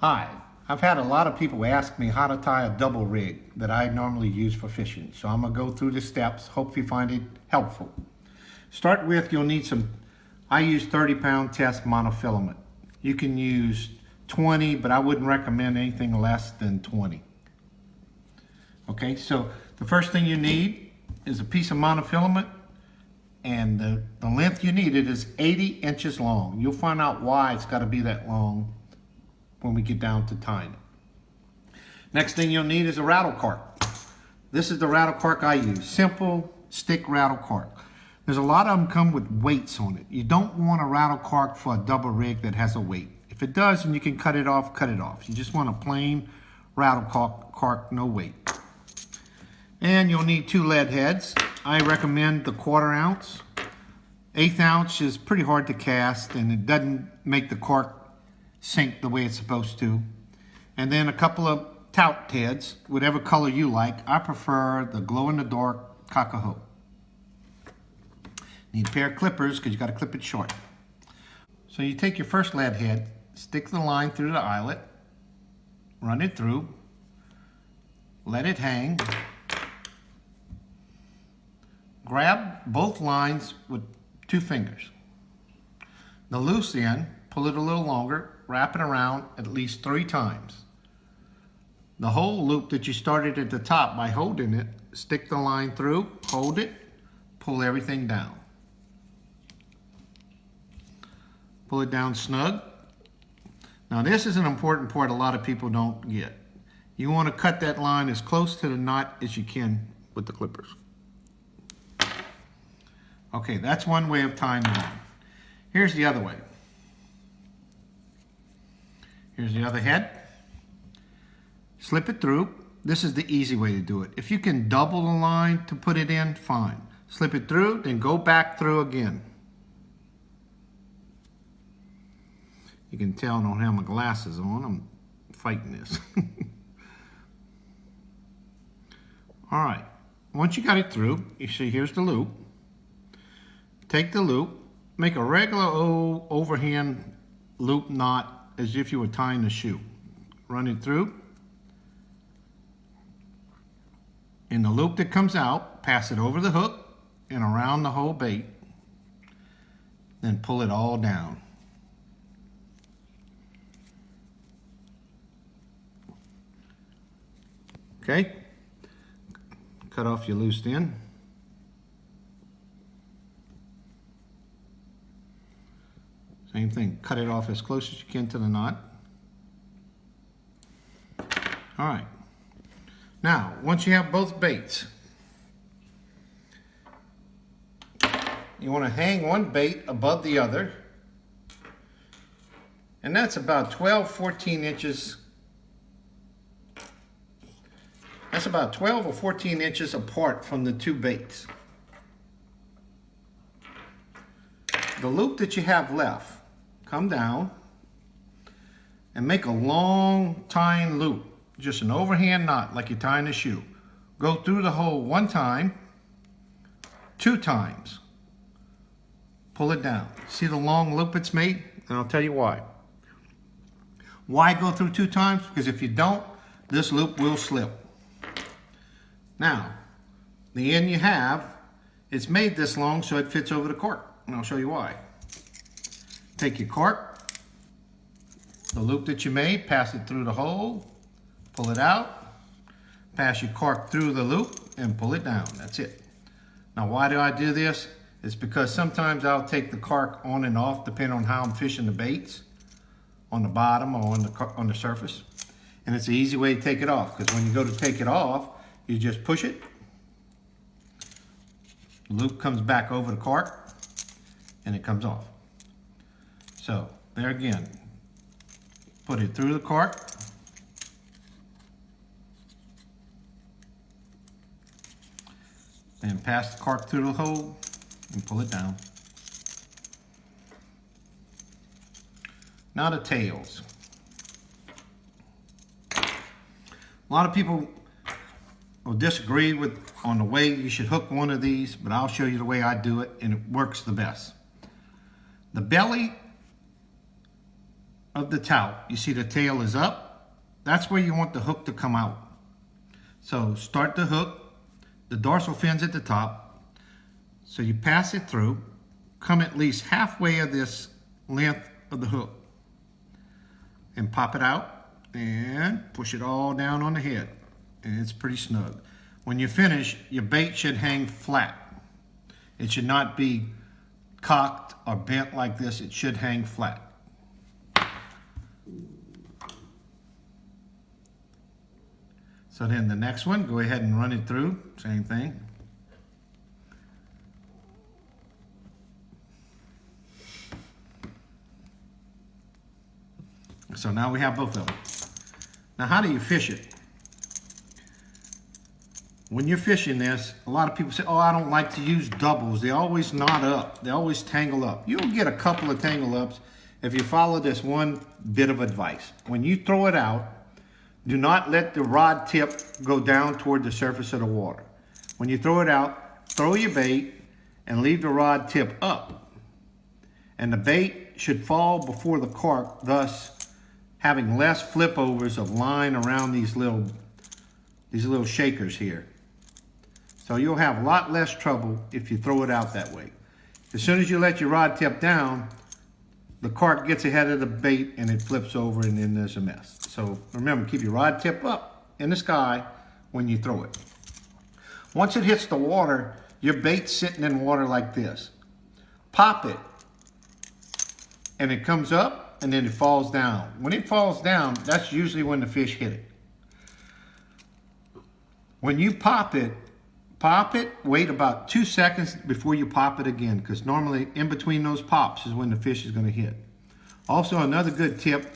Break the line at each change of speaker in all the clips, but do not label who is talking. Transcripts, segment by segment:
Hi, I've had a lot of people ask me how to tie a double rig that I normally use for fishing. So I'm gonna go through the steps, hope you find it helpful. Start with, you'll need I use 30-pound test monofilament. You can use 20, but I wouldn't recommend anything less than 20. Okay, so the first thing you need is a piece of monofilament, and the length you need it is 80 inches long. You'll find out why it's gotta be that long when we get down to tying it. Next thing you'll need is a rattle cork. This is the rattle cork I use, simple stick rattle cork. There's a lot of them come with weights on it. You don't want a rattle cork for a double rig that has a weight. If it does, and you can cut it off, cut it off. You just want a plain rattle cork, no weight. And you'll need 2 lead heads. I recommend the 1/4 ounce. 1/8 ounce is pretty hard to cast, and it doesn't make the cork sink the way it's supposed to. And then a couple of tout heads, whatever color you like. I prefer the glow-in-the-dark cock-a-hoop. Need a pair of clippers because you got to clip it short. So you take your first lead head, stick the line through the eyelet, run it through, let it hang, grab both lines with 2 fingers. The loose end, pull it a little longer, wrap it around at least 3 times. The whole loop that you started at the top, by holding it, stick the line through, hold it, pull everything down. Pull it down snug. Now this is an important part a lot of people don't get. You want to cut that line as close to the knot as you can with the clippers. Okay, that's one way of tying the line. Here's the other way. Here's the other head. Slip it through. This is the easy way to do it. If you can double the line to put it in, fine. Slip it through, then go back through again. You can tell I don't have my glasses on. I'm fighting this. All right. Once you got it through, you see here's the loop. Take the loop, make a regular old overhand loop knot as if you were tying a shoe. Run it through. In the loop that comes out, pass it over the hook and around the whole bait. Then pull it all down. Okay? Cut off your loose end. Same thing, cut it off as close as you can to the knot. All right. Now, once you have both baits, you want to hang one bait above the other, and that's about 12, 14 inches. That's about 12 or 14 inches apart from the 2 baits. The loop that you have left, come down and make a long tying loop, just an overhand knot like you're tying a shoe. Go through the hole 1 time, 2 times, pull it down. See the long loop it's made? And I'll tell you why. Why go through 2 times? Because if you don't, this loop will slip. Now, the end you have, it's made this long so it fits over the cork, and I'll show you why. Take your cork, the loop that you made, pass it through the hole, pull it out, pass your cork through the loop, and pull it down. That's it. Now, why do I do this? It's because sometimes I'll take the cork on and off depending on how I'm fishing the baits, on the bottom or on the surface. And it's an easy way to take it off, because when you go to take it off, you just push it, the loop comes back over the cork, and it comes off. So, there again, put it through the cork, then pass the cork through the hole and pull it down. Now the tails. A lot of people will disagree on the way you should hook one of these, but I'll show you the way I do it, and it works the best. The belly of the tout, you see the tail is up. That's where you want the hook to come out. So start the hook, the dorsal fin's at the top. So you pass it through, come at least halfway of this length of the hook and pop it out and push it all down on the head. And it's pretty snug. When you finish, your bait should hang flat. It should not be cocked or bent like this. It should hang flat. So then the next one, go ahead and run it through, same thing. So now we have both of them. Now how do you fish it? When you're fishing this, a lot of people say, oh, I don't like to use doubles. They always knot up. They always tangle up. You'll get a couple of tangle ups if you follow this one bit of advice. When you throw it out, do not let the rod tip go down toward the surface of the water. When you throw it out, throw your bait and leave the rod tip up. And the bait should fall before the cork, thus having less flip overs of line around these little shakers here. So you'll have a lot less trouble if you throw it out that way. As soon as you let your rod tip down, the cork gets ahead of the bait and it flips over and then there's a mess. So remember, keep your rod tip up in the sky when you throw it. Once it hits the water, your bait's sitting in water like this. Pop it and it comes up and then it falls down. When it falls down, that's usually when the fish hit it. When you pop it, wait about 2 seconds before you pop it again, because normally in between those pops is when the fish is going to hit. Also, another good tip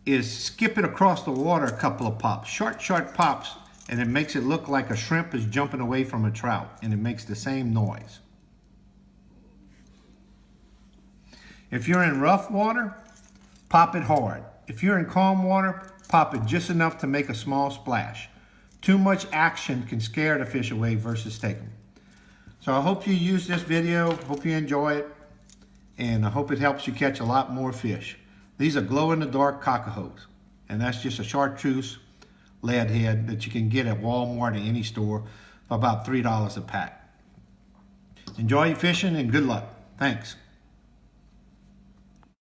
is skip it across the water a couple of pops. Short pops, and it makes it look like a shrimp is jumping away from a trout, and it makes the same noise. If you're in rough water, pop it hard. If you're in calm water, pop it just enough to make a small splash. Too much action can scare the fish away versus take them. So I hope you use this video, hope you enjoy it, and I hope it helps you catch a lot more fish. These are glow-in-the-dark cockahos, and that's just a chartreuse lead head that you can get at Walmart or any store for about $3 a pack. Enjoy your fishing and good luck. Thanks.